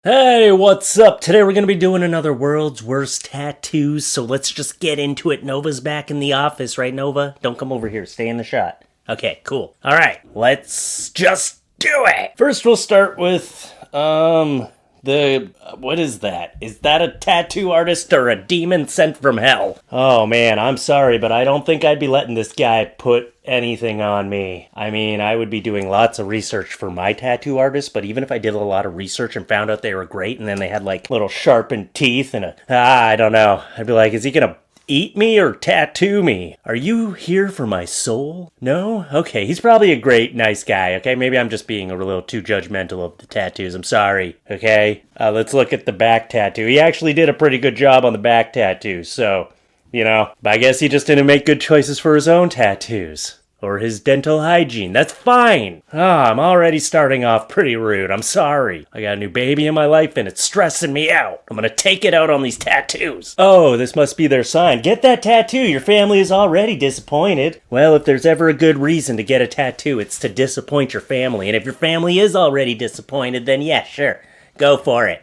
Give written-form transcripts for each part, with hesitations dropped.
Hey, what's up? Today we're going to be doing another World's Worst Tattoos, so let's just get into it. Nova's back in the office, right, Nova? Don't come over here. Stay in the shot. Okay, cool. All right, let's just do it. First, we'll start with, what is that? Is that a tattoo artist or a demon sent from hell? Oh man, I'm sorry, but I don't think I'd be letting this guy put anything on me. I mean, I would be doing lots of research for my tattoo artist, but even if I did a lot of research and found out they were great and then they had like little sharpened teeth and I don't know. I'd be like, is he gonna eat me or tattoo me? Are you here for my soul? No? Okay, he's probably a great, nice guy, okay? Maybe I'm just being a little too judgmental of the tattoos. I'm sorry, okay? Let's look at the back tattoo. He actually did a pretty good job on the back tattoo, so, you know, I guess he just didn't make good choices for his own tattoos. Or his dental hygiene. That's fine. I'm already starting off pretty rude. I'm sorry. I got a new baby in my life and it's stressing me out. I'm gonna take it out on these tattoos. Oh, this must be their sign. Get that tattoo. Your family is already disappointed. Well, if there's ever a good reason to get a tattoo, it's to disappoint your family. And if your family is already disappointed, then yeah, sure. Go for it.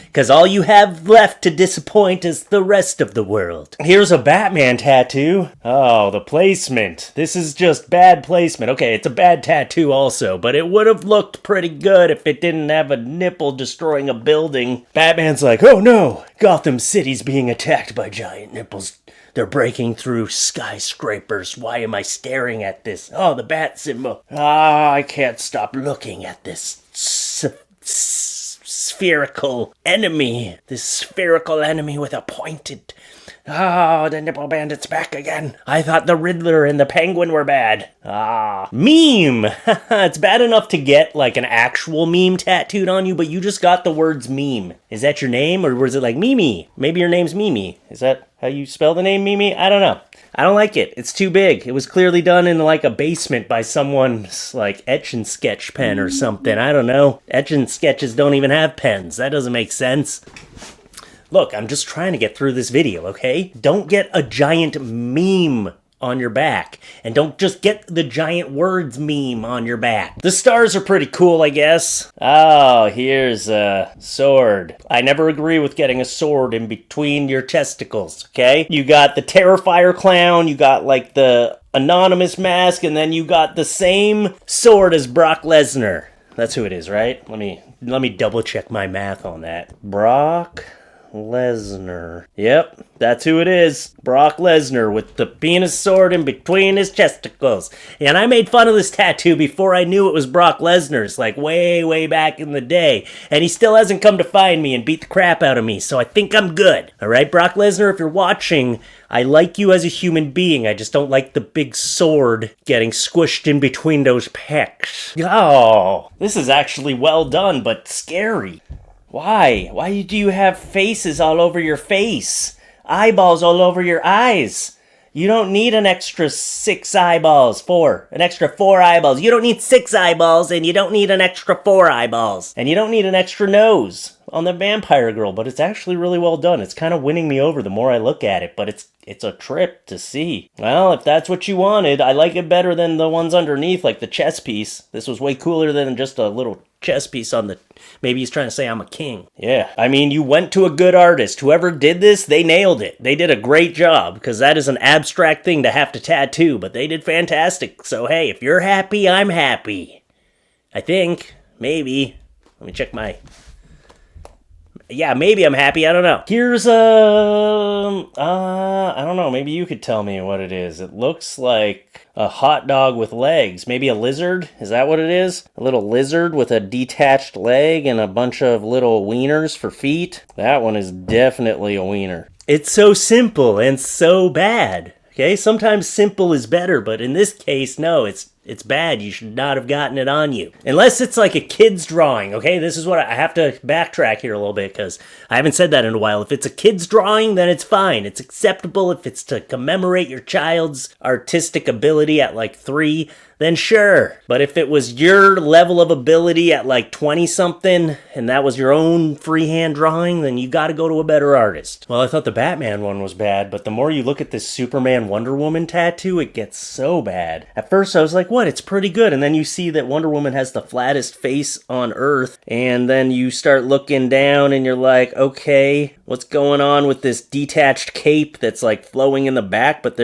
Because all you have left to disappoint is the rest of the world. Here's a Batman tattoo. Oh, the placement. This is just bad placement. Okay, it's a bad tattoo also, but it would have looked pretty good if it didn't have a nipple destroying a building. Batman's like, oh no, Gotham City's being attacked by giant nipples. They're breaking through skyscrapers. Why am I staring at this? Oh, the bat symbol. I can't stop looking at this spherical enemy. This spherical enemy with a pointed... Oh, the nipple bandit's back again. I thought the Riddler and the Penguin were bad. Meme! It's bad enough to get like an actual meme tattooed on you, but you just got the words meme. Is that your name, or was it like Mimi? Maybe your name's Mimi. Is that how you spell the name Mimi? I don't know. I don't like it. It's too big. It was clearly done in like a basement by someone's like etch and sketch pen or something. I don't know. Etch and sketches don't even have pens. That doesn't make sense. Look, I'm just trying to get through this video, okay? Don't get a giant meme on your back. And don't just get the giant words meme on your back. The stars are pretty cool, I guess. Oh, here's a sword. I never agree with getting a sword in between your testicles, okay? You got the Terrifier clown, you got like the anonymous mask, and then you got the same sword as Brock Lesnar. That's who it is, right? Let me double check my math on that. Brock Lesnar. Yep, that's who it is. Brock Lesnar with the penis sword in between his testicles. And I made fun of this tattoo before I knew it was Brock Lesnar's, like way, way back in the day. And he still hasn't come to find me and beat the crap out of me, so I think I'm good. Alright, Brock Lesnar, if you're watching, I like you as a human being. I just don't like the big sword getting squished in between those pecs. Oh, this is actually well done, but scary. Why? Why do you have faces all over your face? Eyeballs all over your eyes? You don't need an extra 6 eyeballs. 4. An extra 4 eyeballs. You don't need 6 eyeballs, and you don't need an extra 4 eyeballs. And you don't need an extra nose on the vampire girl, but it's actually really well done. It's kind of winning me over the more I look at it, but it's a trip to see. Well, if that's what you wanted, I like it better than the ones underneath, like the chess piece. This was way cooler than just a little chess piece on the... Maybe he's trying to say I'm a king. Yeah, I mean, you went to a good artist. Whoever did this, they nailed it. They did a great job, because that is an abstract thing to have to tattoo, but they did fantastic. So hey, if you're happy, I'm happy. I think. Maybe. Let me check my... Yeah, maybe I'm happy, I don't know. Here's I don't know, maybe you could tell me what it is. It looks like a hot dog with legs. Maybe a lizard? Is that what it is? A little lizard with a detached leg and a bunch of little wieners for feet? That one is definitely a wiener. It's so simple and so bad. Okay, sometimes simple is better, but in this case, no, it's bad. You should not have gotten it on you. Unless it's like a kid's drawing, okay? This is what I have to backtrack here a little bit because I haven't said that in a while. If it's a kid's drawing, then it's fine. It's acceptable if it's to commemorate your child's artistic ability at like 3, then sure. But if it was your level of ability at like 20-something, and that was your own freehand drawing, then you gotta go to a better artist. Well, I thought the Batman one was bad, but the more you look at this Superman Wonder Woman tattoo, it gets so bad. At first I was like, what, it's pretty good. And then you see that Wonder Woman has the flattest face on Earth, and then you start looking down and you're like, okay, what's going on with this detached cape that's like flowing in the back, but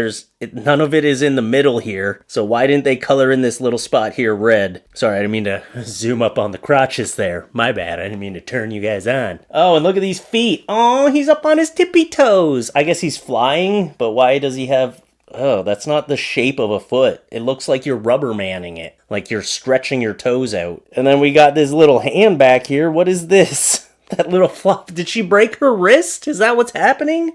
none of it is in the middle here. So why didn't they color in this little spot here red? Sorry, I didn't mean to zoom up on the crotches there. My bad, I didn't mean to turn you guys on. Oh, and look at these feet. Oh, he's up on his tippy toes. I guess he's flying, but why does he have... Oh, that's not the shape of a foot. It looks like you're rubber manning it, like you're stretching your toes out. And then we got this little hand back here. What is this? That little fluff. Did she break her wrist? Is that what's happening?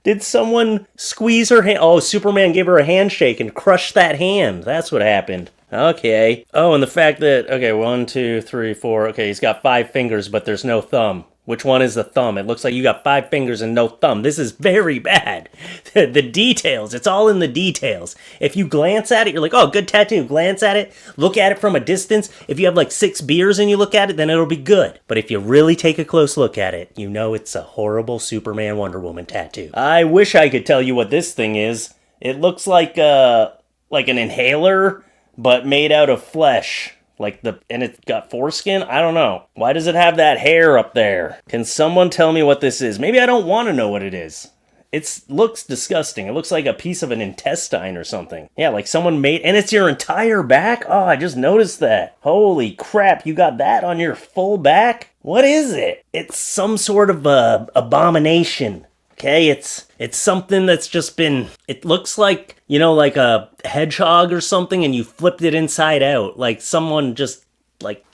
Did someone squeeze her hand? Oh, Superman gave her a handshake and crushed that hand. That's what happened. Okay. Oh, and the fact that, okay, 1, 2, 3, 4. Okay, he's got 5 fingers, but there's no thumb. Which one is the thumb? It looks like you got 5 fingers and no thumb. This is very bad. The details, it's all in the details. If you glance at it, you're like, oh, good tattoo. Glance at it, look at it from a distance. If you have like 6 beers and you look at it, then it'll be good. But if you really take a close look at it, you know it's a horrible Superman Wonder Woman tattoo. I wish I could tell you what this thing is. It looks like an inhaler, but made out of flesh. And it's got foreskin? I don't know. Why does it have that hair up there? Can someone tell me what this is? Maybe I don't want to know what it is. It looks disgusting. It looks like a piece of an intestine or something. Yeah, like someone made... And it's your entire back? Oh, I just noticed that. Holy crap, you got that on your full back? What is it? It's some sort of abomination. Okay, it's something that's just been... It looks like, like a hedgehog or something, and you flipped it inside out. Like someone just,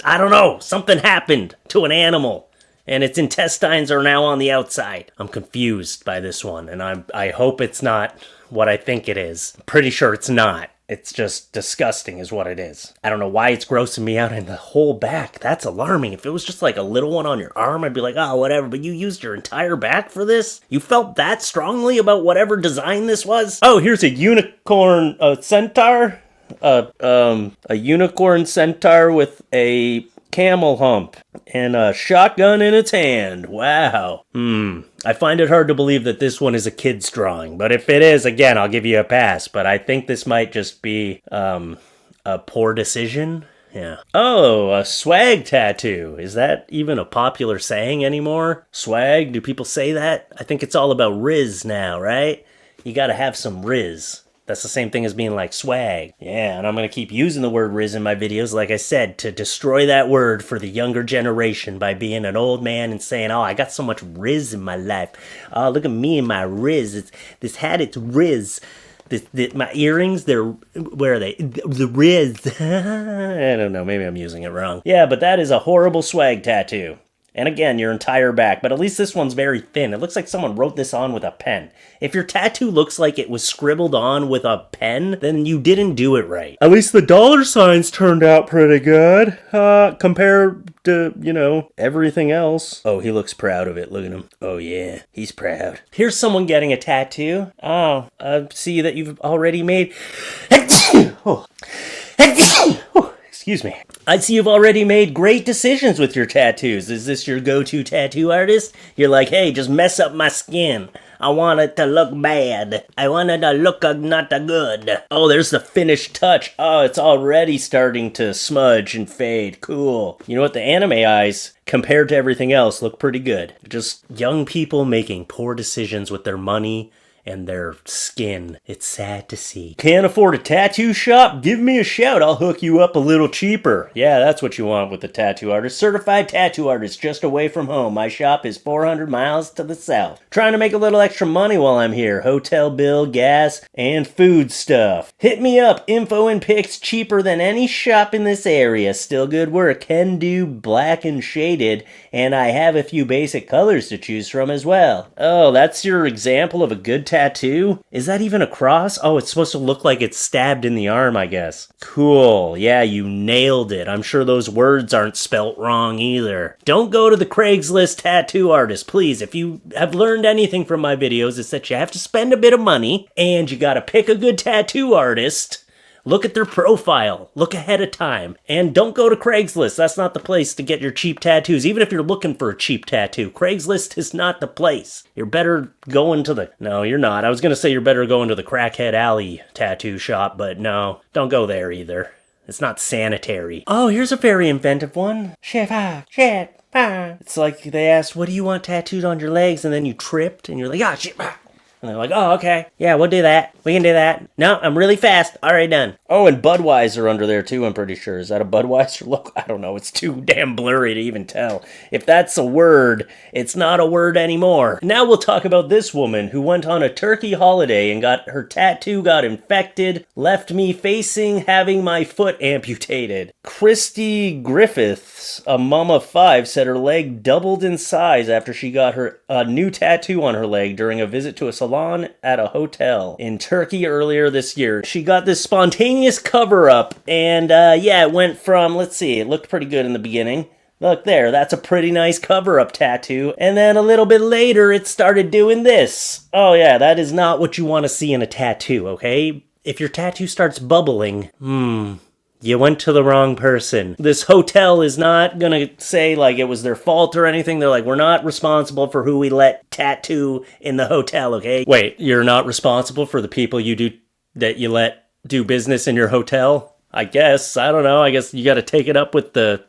I don't know, something happened to an animal, and its intestines are now on the outside. I'm confused by this one, and I hope it's not what I think it is. I'm pretty sure it's not. It's just disgusting is what it is. I don't know why it's grossing me out in the whole back. That's alarming. If it was just like a little one on your arm, I'd be like, oh, whatever. But you used your entire back for this? You felt that strongly about whatever design this was? Oh, here's a unicorn centaur. A unicorn centaur with a camel hump and a shotgun in its hand. Wow. I find it hard to believe that this one is a kid's drawing, but if it is, again, I'll give you a pass, but I think this might just be a poor decision. Yeah. Oh, a swag tattoo. Is that even a popular saying anymore? Swag? Do people say that? I think it's all about riz now, right? You gotta have some riz. That's the same thing as being like swag. Yeah, and I'm going to keep using the word riz in my videos, like I said, to destroy that word for the younger generation by being an old man and saying, oh, I got so much riz in my life. Oh, look at me and my riz. This hat, it's riz. My earrings, where are they? The riz. I don't know, maybe I'm using it wrong. Yeah, but that is a horrible swag tattoo. And again, your entire back, but at least this one's very thin. It looks like someone wrote this on with a pen. If your tattoo looks like it was scribbled on with a pen, then you didn't do it right. At least the dollar signs turned out pretty good, compared to, everything else. Oh, he looks proud of it. Look at him. Oh, yeah, he's proud. Here's someone getting a tattoo. Oh, I see that you've already made... oh. Excuse me. I see you've already made great decisions with your tattoos. Is this your go-to tattoo artist? You're like, hey, just mess up my skin. I want it to look bad. I want it to look not good. Oh, there's the finished touch. Oh, it's already starting to smudge and fade. Cool. You know what? The anime eyes, compared to everything else, look pretty good. Just young people making poor decisions with their money and their skin. It's sad to see. Can't afford a tattoo shop? Give me a shout. I'll hook you up a little cheaper. Yeah, that's what you want with the tattoo artist. Certified tattoo artist just away from home. My shop is 400 miles to the south. Trying to make a little extra money while I'm here. Hotel bill, gas, and food stuff. Hit me up. Info and pics cheaper than any shop in this area. Still good work. Can do black and shaded, and I have a few basic colors to choose from as well. Oh, that's your example of a good tattoo? Is that even a cross? Oh, it's supposed to look like it's stabbed in the arm, I guess. Cool. Yeah, you nailed it. I'm sure those words aren't spelt wrong either. Don't go to the Craigslist tattoo artist, please. If you have learned anything from my videos, it's that you have to spend a bit of money, and you gotta pick a good tattoo artist. Look at their profile. Look ahead of time. And don't go to Craigslist. That's not the place to get your cheap tattoos. Even if you're looking for a cheap tattoo, Craigslist is not the place. You're better going to the... No, you're not. I was going to say you're better going to the Crackhead Alley tattoo shop, but no, don't go there either. It's not sanitary. Oh, here's a very inventive one. Shiva, shit. It's like they asked, what do you want tattooed on your legs? And then you tripped and you're like, ah, shit. And they're like, oh, okay. Yeah, we'll do that. We can do that. No, I'm really fast. All right, done. Oh, and Budweiser under there, too, I'm pretty sure. Is that a Budweiser logo? I don't know. It's too damn blurry to even tell. If that's a word, it's not a word anymore. Now we'll talk about this woman who went on a turkey holiday and her tattoo got infected, left me facing having my foot amputated. Christy Griffiths, a mom of 5, said her leg doubled in size after she got a new tattoo on her leg during a visit to a salon at a hotel in Turkey earlier this year. She got this spontaneous cover-up, and it went from, let's see, it looked pretty good in the beginning. Look there, that's a pretty nice cover-up tattoo. And then a little bit later, it started doing this. Oh yeah, that is not what you want to see in a tattoo, okay? If your tattoo starts bubbling, you went to the wrong person. This hotel is not gonna say, like, it was their fault or anything. They're like, we're not responsible for who we let tattoo in the hotel, okay? Wait, you're not responsible for the people that you let do business in your hotel? I guess. I don't know. I guess you gotta take it up with the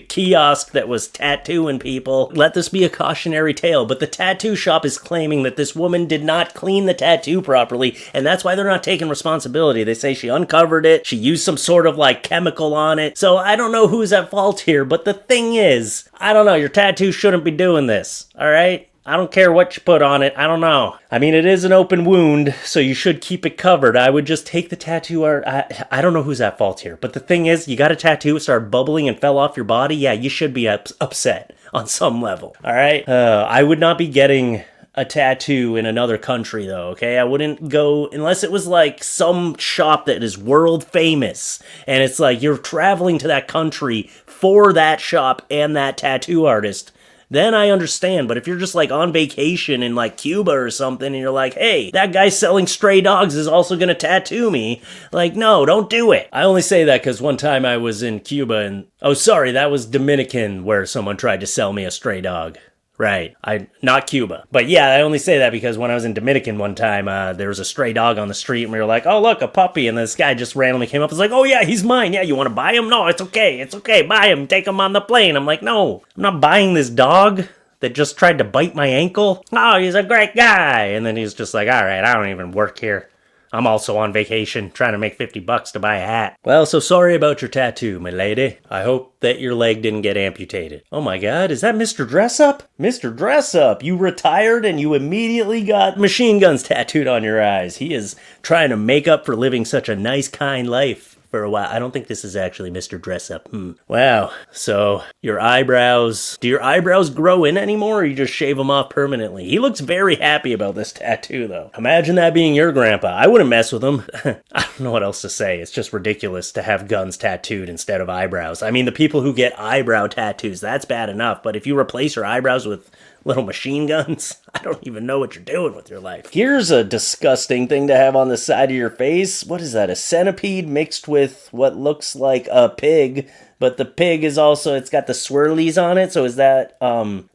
kiosk that was tattooing people. Let this be a cautionary tale, but the tattoo shop is claiming that this woman did not clean the tattoo properly, and that's why they're not taking responsibility. They say she uncovered it, she used some sort of like chemical on it, so I don't know who's at fault here, but the thing is, I don't know, your tattoo shouldn't be doing this, alright? I don't care what you put on it, I don't know. I mean, it is an open wound, so you should keep it covered. I would just take the tattoo art. I don't know who's at fault here, but the thing is, you got a tattoo, it started bubbling and fell off your body, yeah, you should be upset on some level, alright? I would not be getting a tattoo in another country, though, okay? I wouldn't go, unless it was like some shop that is world famous, and it's like you're traveling to that country for that shop and that tattoo artist. Then I understand, but if you're just like on vacation in like Cuba or something and you're like, hey, that guy selling stray dogs is also gonna tattoo me, like, no, don't do it. I only say that because one time I was in Cuba and, oh sorry, that was Dominican where someone tried to sell me a stray dog. Right, not Cuba. But yeah, I only say that because when I was in Dominican one time, there was a stray dog on the street and we were like, oh look, a puppy, and this guy just randomly came up and was like, oh yeah, he's mine, yeah, you want to buy him? No, it's okay, buy him, take him on the plane. I'm like, no, I'm not buying this dog that just tried to bite my ankle. Oh, he's a great guy. And then he's just like, all right, I don't even work here. I'm also on vacation, trying to make $50 to buy a hat. Well, so sorry about your tattoo, my lady. I hope that your leg didn't get amputated. Oh my god, is that Mr. Dressup? Mr. Dressup, you retired and you immediately got machine guns tattooed on your eyes. He is trying to make up for living such a nice, kind life for a while. I don't think this is actually Mr. Dressup. Wow. So, your eyebrows... Do your eyebrows grow in anymore, or you just shave them off permanently? He looks very happy about this tattoo, though. Imagine that being your grandpa. I wouldn't mess with him. I don't know what else to say. It's just ridiculous to have guns tattooed instead of eyebrows. I mean, the people who get eyebrow tattoos, that's bad enough. But if you replace your eyebrows with little machine guns, I don't even know what you're doing with your life. Here's a disgusting thing to have on the side of your face. What is that? A centipede mixed with what looks like a pig, but the pig is also, it's got the swirlies on it. So is that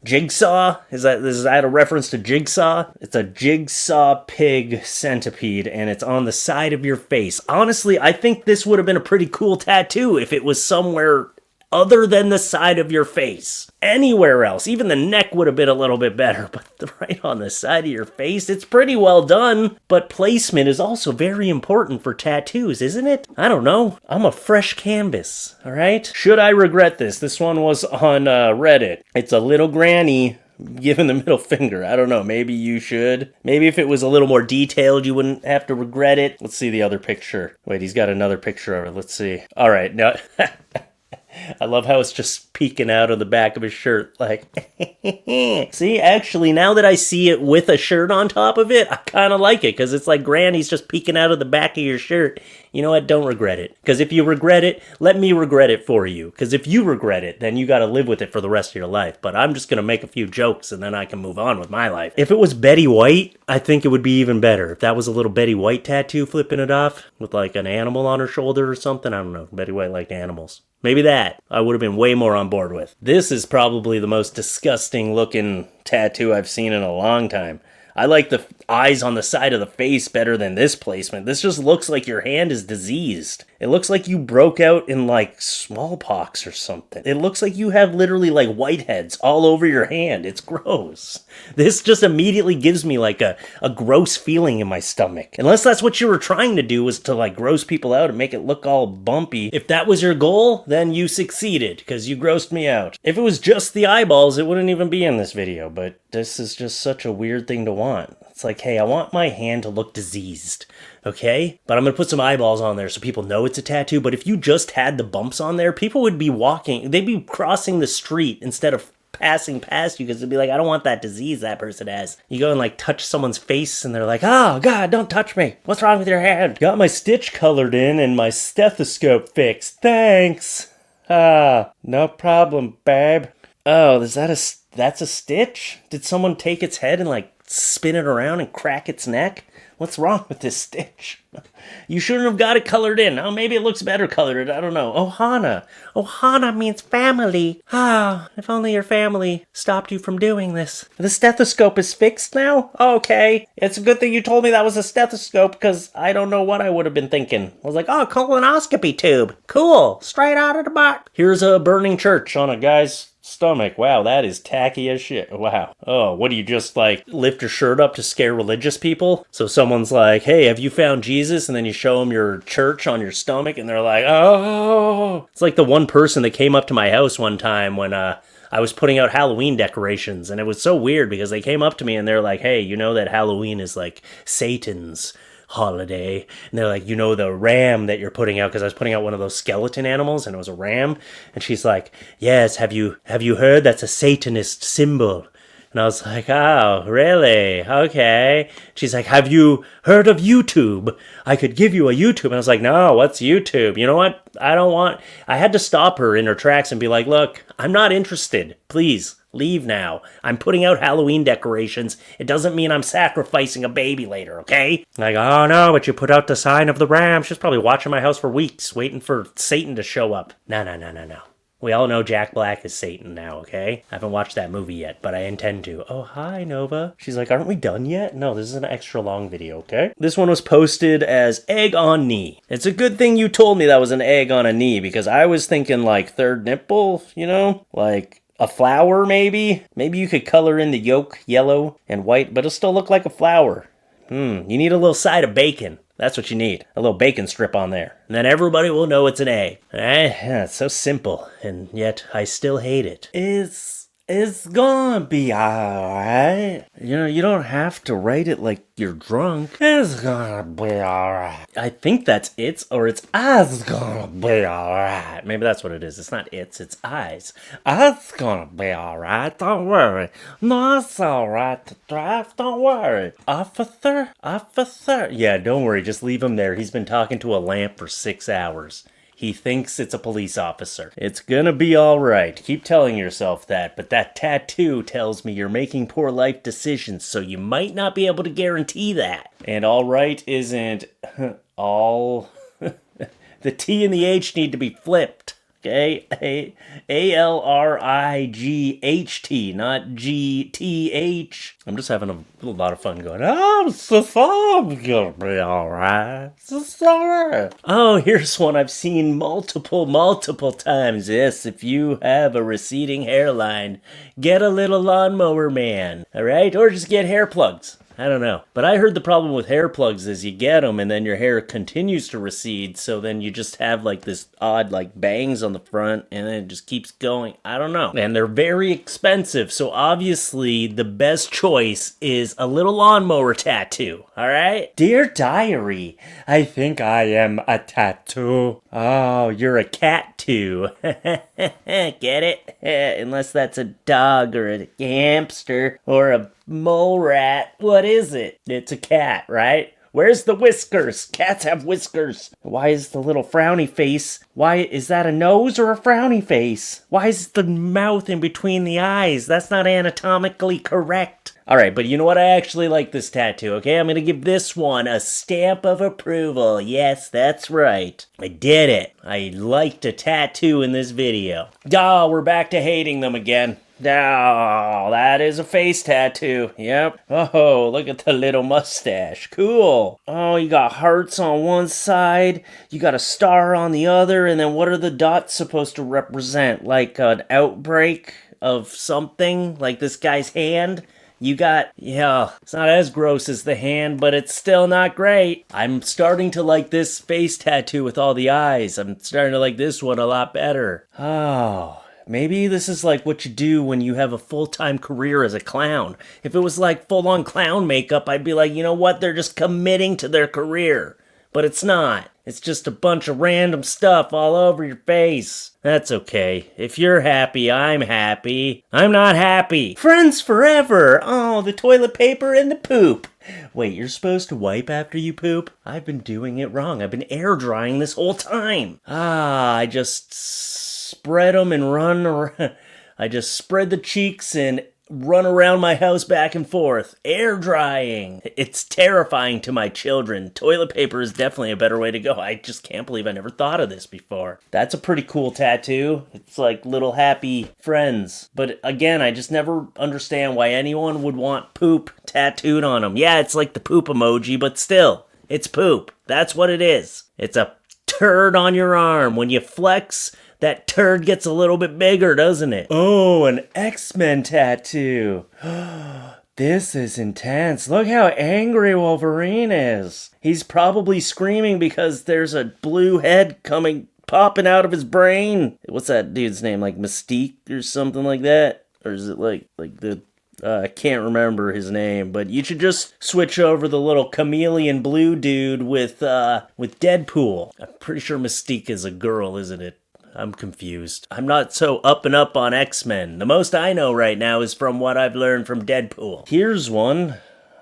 Jigsaw? Is that a reference to Jigsaw? It's a Jigsaw pig centipede, and it's on the side of your face. Honestly, I think this would have been a pretty cool tattoo if it was somewhere other than the side of your face. Anywhere else, even the neck would have been a little bit better, but right on the side of your face, it's pretty well done. But placement is also very important for tattoos, isn't it? I don't know. I'm a fresh canvas, alright? Should I regret this? This one was on Reddit. It's a little granny giving the middle finger. I don't know, maybe you should. Maybe if it was a little more detailed, you wouldn't have to regret it. Let's see the other picture. Wait, he's got another picture of it. Let's see. Alright, now... I love how it's just peeking out of the back of his shirt, like, see, actually, now that I see it with a shirt on top of it, I kind of like it, because it's like Granny's just peeking out of the back of your shirt. You know what, don't regret it, because if you regret it, let me regret it for you, because if you regret it, then you gotta live with it for the rest of your life, but I'm just gonna make a few jokes, and then I can move on with my life. If it was Betty White, I think it would be even better. If that was a little Betty White tattoo flipping it off, with like an animal on her shoulder or something, I don't know, Betty White liked animals. Maybe that I would have been way more on board with. This is probably the most disgusting looking tattoo I've seen in a long time. I like eyes on the side of the face better than this placement. This just looks like your hand is diseased. It looks like you broke out in like smallpox or something. It looks like you have literally like whiteheads all over your hand. It's gross. This just immediately gives me like a gross feeling in my stomach. Unless that's what you were trying to do, was to like gross people out and make it look all bumpy. If that was your goal, then you succeeded because you grossed me out. If it was just the eyeballs, it wouldn't even be in this video, but this is just such a weird thing to want. It's like, hey, I want my hand to look diseased, okay? But I'm gonna put some eyeballs on there so people know it's a tattoo. But if you just had the bumps on there, people would be walking, they'd be crossing the street instead of passing past you because they'd be like, I don't want that disease that person has. You go and like touch someone's face and they're like, oh God, don't touch me. What's wrong with your hand? Got my stitch colored in and my stethoscope fixed. Thanks. No problem, babe. Oh, that's a stitch? Did someone take its head and like spin it around and crack its neck? What's wrong with this stitch? You shouldn't have got it colored in. Oh, maybe it looks better colored. I don't know. Ohana. Ohana means family. If only your family stopped you from doing this. The stethoscope is fixed now? Okay. It's a good thing you told me that was a stethoscope because I don't know what I would have been thinking. I was like, oh, colonoscopy tube. Cool. Straight out of the box. Here's a burning church on a guy's stomach. Wow, that is tacky as shit. Wow. Oh, what do you just like lift your shirt up to scare religious people? So someone's like, hey, have you found Jesus? And then you show them your church on your stomach and they're like, oh. It's like the one person that came up to my house one time when I was putting out Halloween decorations, and it was so weird because they came up to me and they're like, hey, you know that Halloween is like Satan's holiday, and they're like, you know the ram that you're putting out, because I was putting out one of those skeleton animals and it was a ram, and she's like, yes, have you heard that's a Satanist symbol? And I was like, oh, really? Okay. She's like, have you heard of YouTube? I could give you a YouTube. And I was like, no, what's YouTube? You know what? I had to stop her in her tracks and be like, look, I'm not interested. Please leave now. I'm putting out Halloween decorations. It doesn't mean I'm sacrificing a baby later, okay? Like, oh no, but you put out the sign of the ram. She's probably watching my house for weeks, waiting for Satan to show up. No. We all know Jack Black is Satan now, okay? I haven't watched that movie yet, but I intend to. Oh, hi, Nova. She's like, aren't we done yet? No, this is an extra long video, okay? This one was posted as egg on knee. It's a good thing you told me that was an egg on a knee, because I was thinking like third nipple, you know? Like a flower, maybe? Maybe you could color in the yolk yellow and white, but it'll still look like a flower. You need a little side of bacon. That's what you need. A little bacon strip on there. And then everybody will know it's an A. It's so simple, and yet I still hate it. It's gonna be alright. You know, you don't have to write it like you're drunk. It's gonna be alright. I think that's it's, or it's I's gonna be alright. Maybe that's what it is. It's not it's I's. I's gonna be alright. Don't worry. No, it's alright to drive. Don't worry. Officer? Yeah, don't worry. Just leave him there. He's been talking to a lamp for 6 hours. He thinks it's a police officer. It's gonna be alright. Keep telling yourself that, but that tattoo tells me you're making poor life decisions, so you might not be able to guarantee that. And alright isn't all... The T and the H need to be flipped. Okay? A-L-R-I-G-H-T, not G-T-H. I'm just having a lot of fun going, I'm gonna be alright. Oh, here's one I've seen multiple times. Yes, if you have a receding hairline, get a little lawnmower man, alright? Or just get hair plugs. I don't know. But I heard the problem with hair plugs is you get them and then your hair continues to recede, so then you just have like this odd like bangs on the front and then it just keeps going. I don't know. And they're very expensive, so obviously the best choice is a little lawnmower tattoo, alright? Dear Diary, I think I am a tattoo. Oh, you're a cat too. Get it? Unless that's a dog or a hamster or a mole rat. What is it? It's a cat, right? Where's the whiskers? Cats have whiskers. Why is the little frowny face? Why is that a nose or a frowny face? Why is the mouth in between the eyes? That's not anatomically correct. Alright, but you know what? I actually like this tattoo, okay? I'm gonna give this one a stamp of approval. Yes, that's right. I did it. I liked a tattoo in this video. We're back to hating them again. Oh, that is a face tattoo. Yep. Oh, look at the little mustache. Cool. Oh, you got hearts on one side, you got a star on the other, and then what are the dots supposed to represent? Like an outbreak of something? Like this guy's hand? You got, yeah, it's not as gross as the hand, but it's still not great. I'm starting to like this face tattoo with all the eyes. I'm starting to like this one a lot better. Oh, maybe this is like what you do when you have a full-time career as a clown. If it was like full-on clown makeup, I'd be like, you know what? They're just committing to their career. But it's not. It's just a bunch of random stuff all over your face. That's okay. If you're happy, I'm happy. I'm not happy. Friends forever. Oh, the toilet paper and the poop. Wait, you're supposed to wipe after you poop? I've been doing it wrong. I've been air drying this whole time. I just spread them and run around. I just spread the cheeks and run around my house back and forth, air drying. It's terrifying to my children. Toilet paper is definitely a better way to go. I just can't believe I never thought of this before. That's a pretty cool tattoo. It's like little happy friends. But again, I just never understand why anyone would want poop tattooed on them. Yeah, it's like the poop emoji, but still, it's poop. That's what it is. It's a turd on your arm. When you flex, that turd gets a little bit bigger, doesn't it? Oh, an X-Men tattoo. This is intense. Look how angry Wolverine is. He's probably screaming because there's a blue head popping out of his brain. What's that dude's name? Like Mystique or something like that? Or is it like the... I can't remember his name, but you should just switch over the little chameleon blue dude with Deadpool. I'm pretty sure Mystique is a girl, isn't it? I'm confused. I'm not so up and up on X-Men. The most I know right now is from what I've learned from Deadpool. Here's one.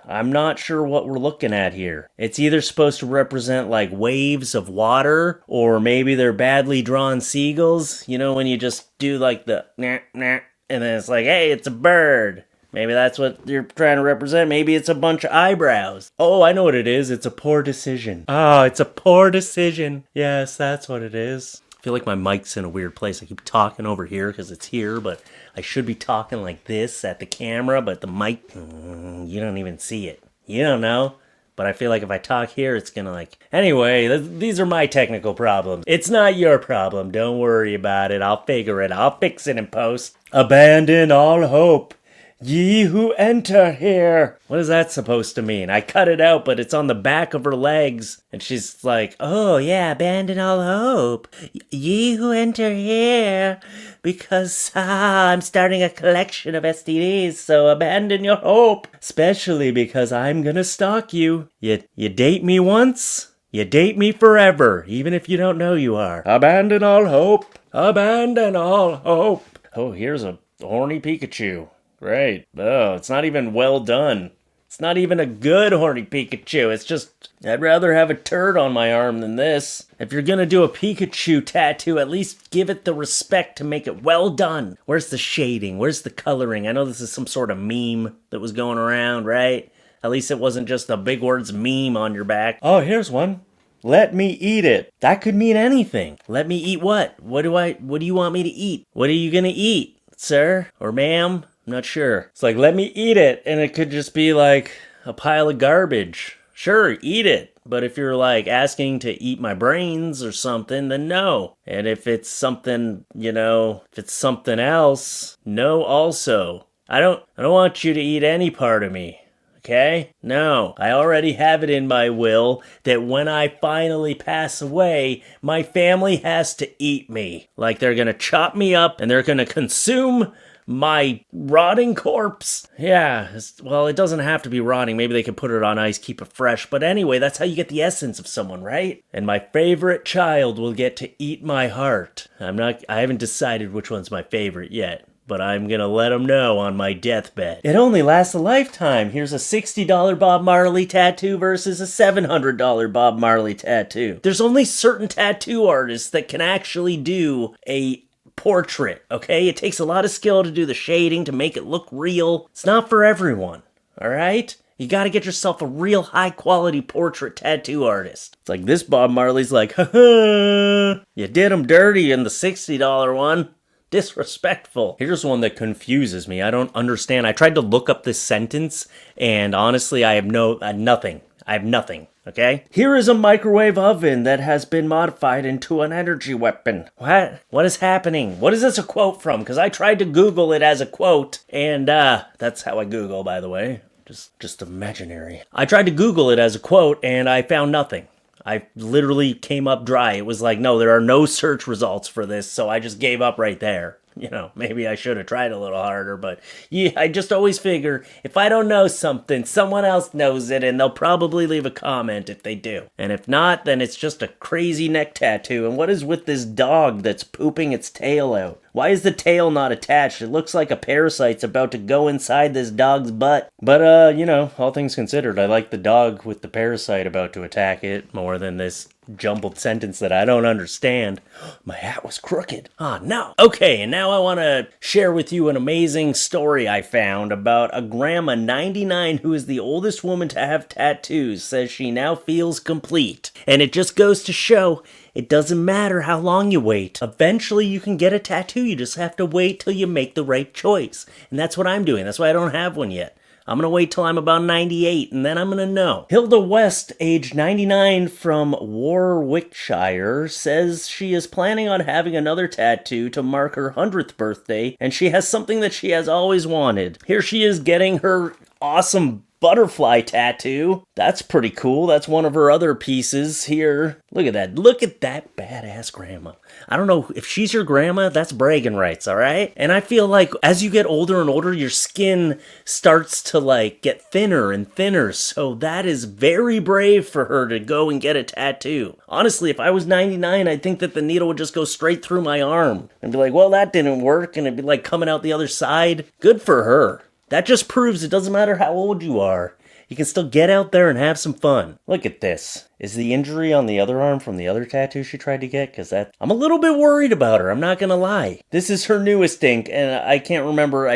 I'm not sure what we're looking at here. It's either supposed to represent like waves of water, or maybe they're badly drawn seagulls. You know, when you just do like the nah, nah, and then it's like, hey, it's a bird. Maybe that's what you're trying to represent. Maybe it's a bunch of eyebrows. Oh, I know what it is. It's a poor decision. Oh, it's a poor decision. Yes, that's what it is. I feel like my mic's in a weird place. I keep talking over here because it's here, but I should be talking like this at the camera, but the mic, you don't even see it. You don't know. But I feel like if I talk here, it's gonna like... Anyway, these are my technical problems. It's not your problem. Don't worry about it. I'll figure it. I'll fix it in post. Abandon all hope, ye who enter here. What is that supposed to mean? I cut it out, but it's on the back of her legs. And she's like, oh yeah, abandon all hope, ye who enter here. Because I'm starting a collection of STDs, so abandon your hope. Especially because I'm gonna stalk you. You date me once, you date me forever, even if you don't know you are. Abandon all hope. Abandon all hope. Oh, here's a horny Pikachu. Great. Oh, it's not even well done. It's not even a good horny Pikachu. It's just, I'd rather have a turd on my arm than this. If you're gonna do a Pikachu tattoo, at least give it the respect to make it well done. Where's the shading? Where's the coloring? I know this is some sort of meme that was going around, right? At least it wasn't just a big words meme on your back. Oh, here's one. Let me eat it. That could mean anything. Let me eat what? What do you want me to eat? What are you gonna eat, sir? Or ma'am? I'm not sure. It's like, let me eat it. And it could just be like a pile of garbage. Sure, eat it. But if you're like asking to eat my brains or something, then no. And if it's something, if it's something else, no also. I don't want you to eat any part of me. Okay? No. I already have it in my will that when I finally pass away, my family has to eat me. Like they're gonna chop me up and they're gonna consume my rotting corpse. Yeah, well, it doesn't have to be rotting. Maybe they could put it on ice, keep it fresh. But anyway, that's how you get the essence of someone, right? And my favorite child will get to eat my heart. I haven't decided which one's my favorite yet, but I'm gonna let them know on my deathbed. It only lasts a lifetime. Here's a $60 Bob Marley tattoo versus a $700 Bob Marley tattoo. There's only certain tattoo artists that can actually do a portrait, okay? It takes a lot of skill to do the shading, to make it look real. It's not for everyone, all right? You gotta get yourself a real high-quality portrait tattoo artist. It's like this Bob Marley's like, ha-ha, you did him dirty in the $60 one. Disrespectful. Here's one that confuses me. I don't understand. I tried to look up this sentence, and honestly, I have nothing. I have nothing. Okay? Here is a microwave oven that has been modified into an energy weapon. What? What is happening? What is this a quote from? Because I tried to Google it as a quote, and that's how I Google, by the way. Just imaginary. I tried to Google it as a quote, and I found nothing. I literally came up dry. It was like, no, there are no search results for this, so I just gave up right there. You know, maybe I should have tried a little harder, but yeah, I just always figure if I don't know something, someone else knows it, and they'll probably leave a comment if they do. And if not, then it's just a crazy neck tattoo. And what is with this dog that's pooping its tail out? Why is the tail not attached? It looks like a parasite's about to go inside this dog's butt. But, you know, all things considered, I like the dog with the parasite about to attack it more than this jumbled sentence that I don't understand. My hat was crooked. Ah, no. Okay, and now I want to share with you an amazing story I found about a grandma 99 who is the oldest woman to have tattoos, says she now feels complete. And it just goes to show it doesn't matter how long you wait. Eventually you can get a tattoo. You just have to wait till you make the right choice. And that's what I'm doing. That's why I don't have one yet. I'm going to wait till I'm about 98, and then I'm going to know. Hilda West, age 99 from Warwickshire, says she is planning on having another tattoo to mark her 100th birthday, and she has something that she has always wanted. Here she is getting her awesome butterfly tattoo. That's pretty cool. That's one of her other pieces here. Look at that. Look at that badass grandma. I don't know if she's your grandma, that's bragging rights, all right? And I feel like as you get older and older, your skin starts to like get thinner and thinner. So that is very brave for her to go and get a tattoo. Honestly, if I was 99, I'd think that the needle would just go straight through my arm and be like, well, that didn't work. And it'd be like coming out the other side. Good for her. That just proves it doesn't matter how old you are. You can still get out there and have some fun. Look at this. Is the injury on the other arm from the other tattoo she tried to get? Because I'm a little bit worried about her. I'm not going to lie. This is her newest ink, and I can't remember.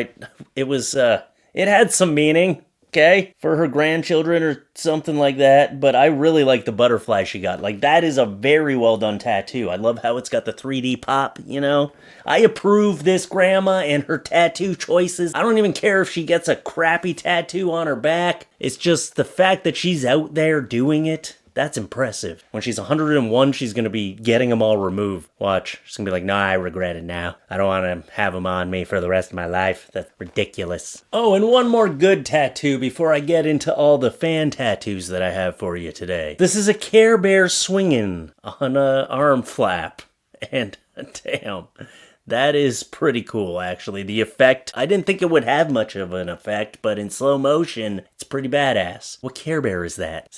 It had some meaning. Okay, for her grandchildren or something like that, but I really like the butterfly she got. Like, that is a very well done tattoo. I love how it's got the 3D pop, you know? I approve this grandma and her tattoo choices. I don't even care if she gets a crappy tattoo on her back. It's just the fact that she's out there doing it. That's impressive. When she's 101, she's going to be getting them all removed. Watch. She's going to be like, nah, I regret it now. I don't want to have them on me for the rest of my life. That's ridiculous. Oh, and one more good tattoo before I get into all the fan tattoos that I have for you today. This is a Care Bear swinging on an arm flap. And damn, that is pretty cool, actually. The effect, I didn't think it would have much of an effect, but in slow motion, it's pretty badass. What Care Bear is that?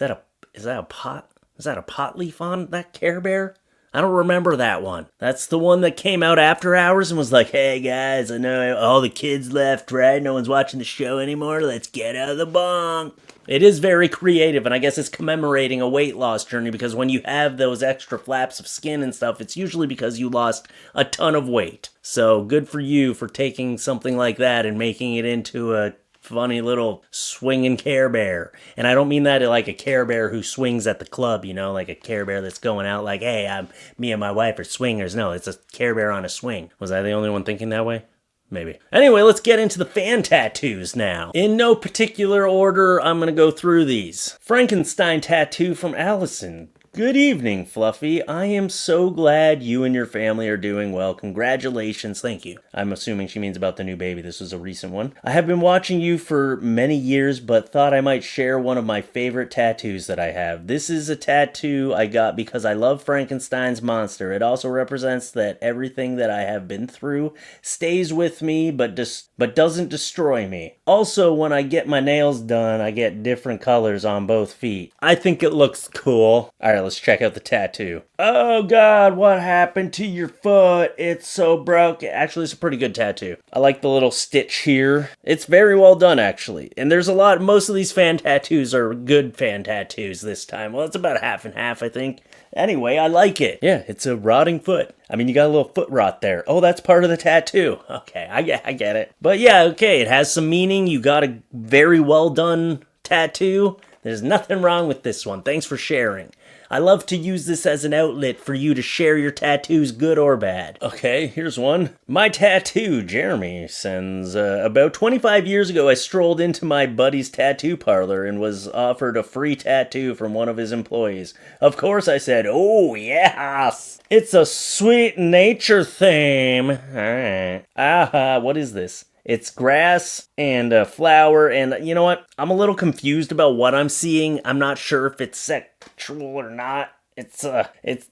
Is that a pot leaf on that Care Bear? I don't remember that one. That's the one that came out after hours and was like, hey guys, I know all the kids left, right? No one's watching the show anymore. Let's get out of the bunk. It is very creative, and I guess it's commemorating a weight loss journey because when you have those extra flaps of skin and stuff, it's usually because you lost a ton of weight. So good for you for taking something like that and making it into a funny little swinging Care Bear. And I don't mean that like a Care Bear who swings at the club, you know, like a Care Bear that's going out like, hey, me and my wife are swingers. No, it's a Care Bear on a swing. Was I the only one thinking that way? Maybe. Anyway, let's get into the fan tattoos now. In no particular order, I'm going to go through these. Frankenstein tattoo from Allison. Good evening, Fluffy. I am so glad you and your family are doing well. Congratulations. Thank you. I'm assuming she means about the new baby. This was a recent one. I have been watching you for many years, but thought I might share one of my favorite tattoos that I have. This is a tattoo I got because I love Frankenstein's monster. It also represents that everything that I have been through stays with me, but doesn't destroy me. Also, when I get my nails done, I get different colors on both feet. I think it looks cool. Alright, let's check out the tattoo. Oh god, what happened to your foot? It's so broken. Actually, it's a pretty good tattoo. I like the little stitch here. It's very well done, actually. And there's most of these fan tattoos are good fan tattoos this time. Well, it's about half and half, I think. Anyway, I like it. Yeah, it's a rotting foot. I mean, you got a little foot rot there. Oh, that's part of the tattoo. Okay, I get it. But yeah, okay, it has some meaning. You got a very well done tattoo. There's nothing wrong with this one. Thanks for sharing. I love to use this as an outlet for you to share your tattoos, good or bad. Okay, here's one. My tattoo, Jeremy, sends, about 25 years ago I strolled into my buddy's tattoo parlor and was offered a free tattoo from one of his employees. Of course I said, oh yes! It's a sweet nature theme. Alright. What is this? It's grass and a flower, and you know what? I'm a little confused about what I'm seeing. I'm not sure if it's sexual or not.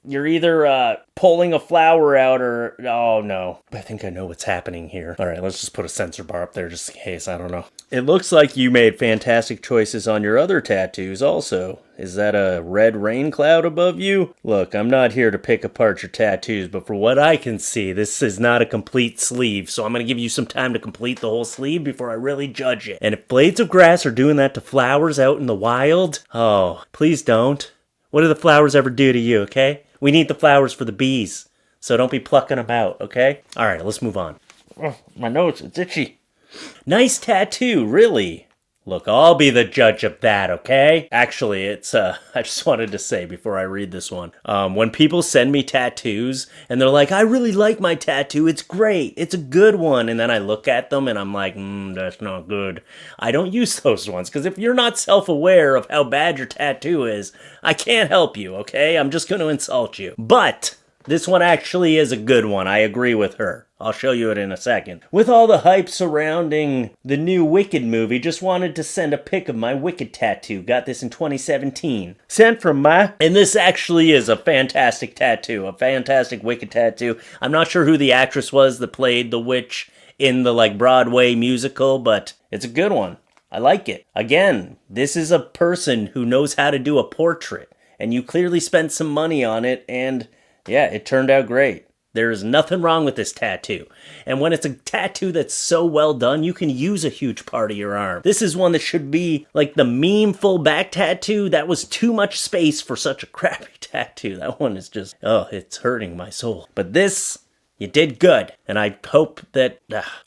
You're either pulling a flower out or, oh no. I think I know what's happening here. All right, let's just put a censor bar up there just in case, I don't know. It looks like you made fantastic choices on your other tattoos also. Is that a red rain cloud above you? Look, I'm not here to pick apart your tattoos, but for what I can see, this is not a complete sleeve, so I'm going to give you some time to complete the whole sleeve before I really judge it. And if blades of grass are doing that to flowers out in the wild, oh, please don't. What do the flowers ever do to you, okay? We need the flowers for the bees, so don't be plucking them out, okay? All right, let's move on. Oh, my nose, it's itchy. Nice tattoo, really. Look, I'll be the judge of that, okay? Actually, it's, I just wanted to say before I read this one, when people send me tattoos and they're like, I really like my tattoo, it's great, it's a good one, and then I look at them and I'm like, that's not good. I don't use those ones, because if you're not self-aware of how bad your tattoo is, I can't help you, okay? I'm just going to insult you. But this one actually is a good one, I agree with her. I'll show you it in a second. With all the hype surrounding the new Wicked movie, just wanted to send a pic of my Wicked tattoo. Got this in 2017. Sent from my... And this actually is a fantastic tattoo. A fantastic Wicked tattoo. I'm not sure who the actress was that played the witch in the, Broadway musical, but it's a good one. I like it. Again, this is a person who knows how to do a portrait. And you clearly spent some money on it, and yeah, it turned out great. There is nothing wrong with this tattoo. And when it's a tattoo that's so well done, you can use a huge part of your arm. This is one that should be like the meme full back tattoo. That was too much space for such a crappy tattoo. That one is just, oh, it's hurting my soul. But this, you did good. And I hope that,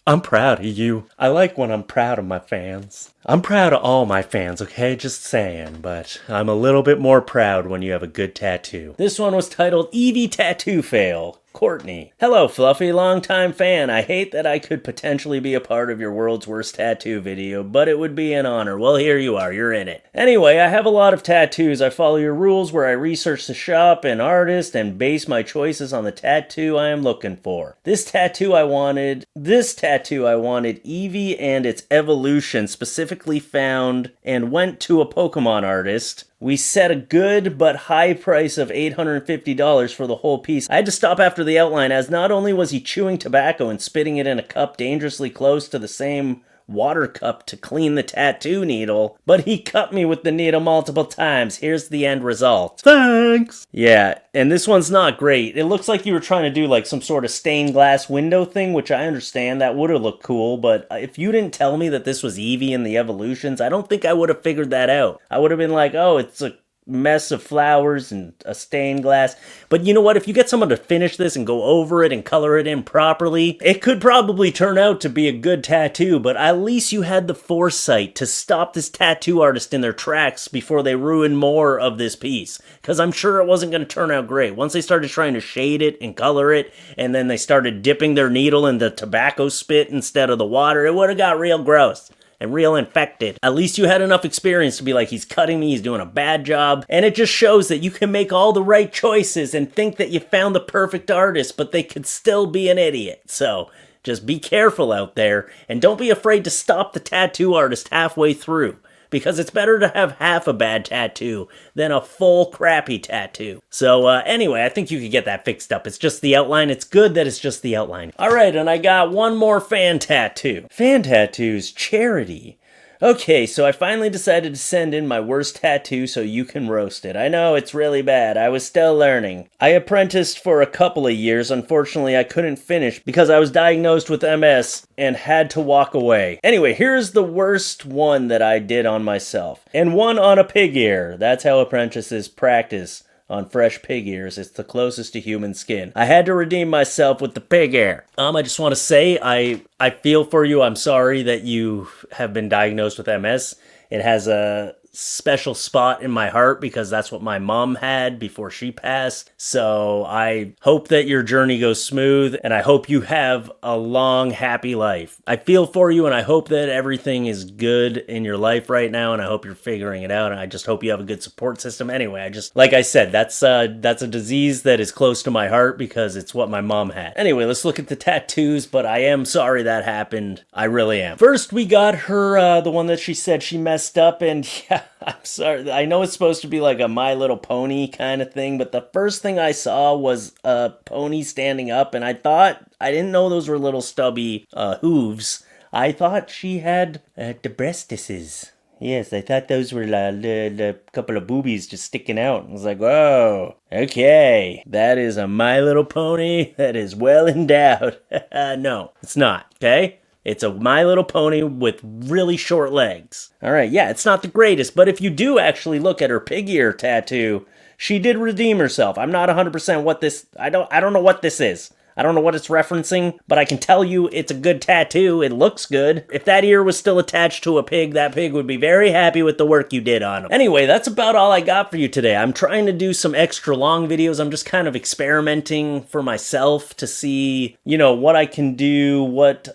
I'm proud of you. I like when I'm proud of my fans. I'm proud of all my fans, okay? Just saying, but I'm a little bit more proud when you have a good tattoo. This one was titled Eevee Tattoo Fail. Courtney. Hello, Fluffy, longtime fan. I hate that I could potentially be a part of your world's worst tattoo video, but it would be an honor. Well, here you are. You're in it. Anyway, I have a lot of tattoos. I follow your rules where I research the shop and artist and base my choices on the tattoo I am looking for. This tattoo I wanted Eevee and its evolution, specifically found and went to a Pokemon artist. We set a good but high price of $850 for the whole piece. I had to stop after the outline, as not only was he chewing tobacco and spitting it in a cup dangerously close to the same water cup to clean the tattoo needle, but he cut me with the needle multiple times. Here's the end result. Thanks! Yeah, and this one's not great. It looks like you were trying to do like some sort of stained glass window thing, which I understand that would have looked cool, but if you didn't tell me that this was Eevee in the evolutions, I don't think I would have figured that out. I would have been like, oh, it's a mess of flowers and a stained glass. But you know what? If you get someone to finish this and go over it and color it in properly, it could probably turn out to be a good tattoo, but at least you had the foresight to stop this tattoo artist in their tracks before they ruin more of this piece. Because I'm sure it wasn't going to turn out great. Once they started trying to shade it and color it, and then they started dipping their needle in the tobacco spit instead of the water, it would have got real gross and real infected. At least you had enough experience to be like, he's cutting me, he's doing a bad job. And it just shows that you can make all the right choices and think that you found the perfect artist, but they could still be an idiot. So just be careful out there, and don't be afraid to stop the tattoo artist halfway through, because it's better to have half a bad tattoo than a full crappy tattoo. So anyway, I think you could get that fixed up. It's just the outline. It's good that it's just the outline. All right, and I got one more fan tattoo. Fan tattoos, charity. Okay, so I finally decided to send in my worst tattoo so you can roast it. I know, it's really bad. I was still learning. I apprenticed for a couple of years. Unfortunately, I couldn't finish because I was diagnosed with MS and had to walk away. Anyway, here's the worst one that I did on myself. And one on a pig ear. That's how apprentices practice on fresh pig ears. It's the closest to human skin. I had to redeem myself with the pig ear. I just want to say, I feel for you. I'm sorry that you have been diagnosed with MS. It has a special spot in my heart because that's what my mom had before she passed. So I hope that your journey goes smooth, and I hope you have a long, happy life. I feel for you, and I hope that everything is good in your life right now, and I hope you're figuring it out, and I just hope you have a good support system. Anyway, like I said, that's a disease that is close to my heart because it's what my mom had. Anyway, let's look at the tattoos, but I am sorry that happened. I really am. First, we got her, the one that she said she messed up, and yeah, I'm sorry. I know it's supposed to be like a My Little Pony kind of thing, but the first thing I saw was a pony standing up, and I didn't know those were little stubby hooves. I thought she had the breastises. Yes, I thought those were the couple of boobies just sticking out. I was like, whoa, okay, that is a My Little Pony that is well endowed. No, it's not, okay? It's a My Little Pony with really short legs. All right, yeah, it's not the greatest, but if you do actually look at her pig ear tattoo, she did redeem herself. I'm not 100% what this, I don't know what this is. I don't know what it's referencing, but I can tell you it's a good tattoo. It looks good. If that ear was still attached to a pig, that pig would be very happy with the work you did on him. Anyway, that's about all I got for you today. I'm trying to do some extra long videos. I'm just kind of experimenting for myself to see, what I can do, what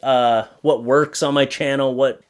works on my channel, what,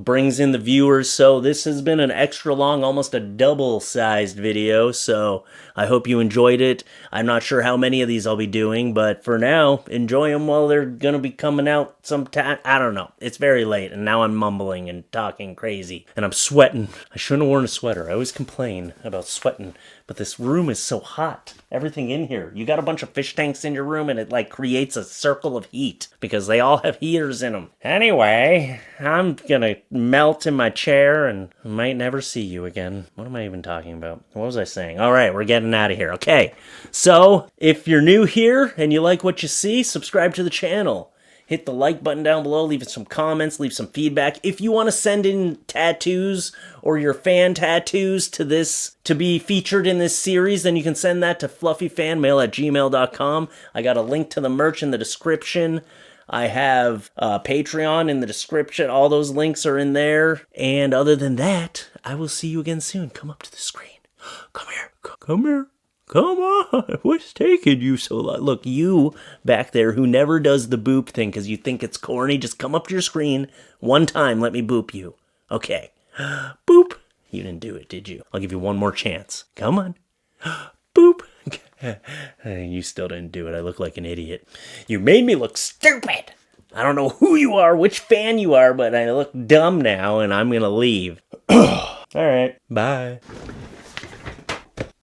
brings in the viewers. So this has been an extra long, almost a double-sized video, so I hope you enjoyed it. I'm not sure how many of these I'll be doing, but for now, enjoy them while they're going to be coming out sometime. I don't know. It's very late, and now I'm mumbling and talking crazy, and I'm sweating. I shouldn't have worn a sweater. I always complain about sweating, but this room is so hot. Everything in here. You got a bunch of fish tanks in your room, and it, creates a circle of heat, because they all have heaters in them. Anyway, I'm going to melt in my chair, and I might never see you again. What am I even talking about? What was I saying? All right, we're getting out of here. Okay, so if you're new here and you like what you see, subscribe to the channel. Hit the like button down below, leave some comments, leave some feedback. If you want to send in tattoos or your fan tattoos to be featured in this series, then you can send that to FLuffeefanmail@gmail.com. I got a link to the merch in the description. I have Patreon in the description. All those links are in there. And other than that, I will see you again soon. Come up to the screen. Come here. Come here. Come on, what's taking you so long? Look, you back there who never does the boop thing because you think it's corny, just come up to your screen one time, let me boop you. Okay. Boop. You didn't do it, did you? I'll give you one more chance. Come on. Boop. You still didn't do it. I look like an idiot. You made me look stupid. I don't know who you are, which fan you are, but I look dumb now, and I'm going to leave. All right. Bye.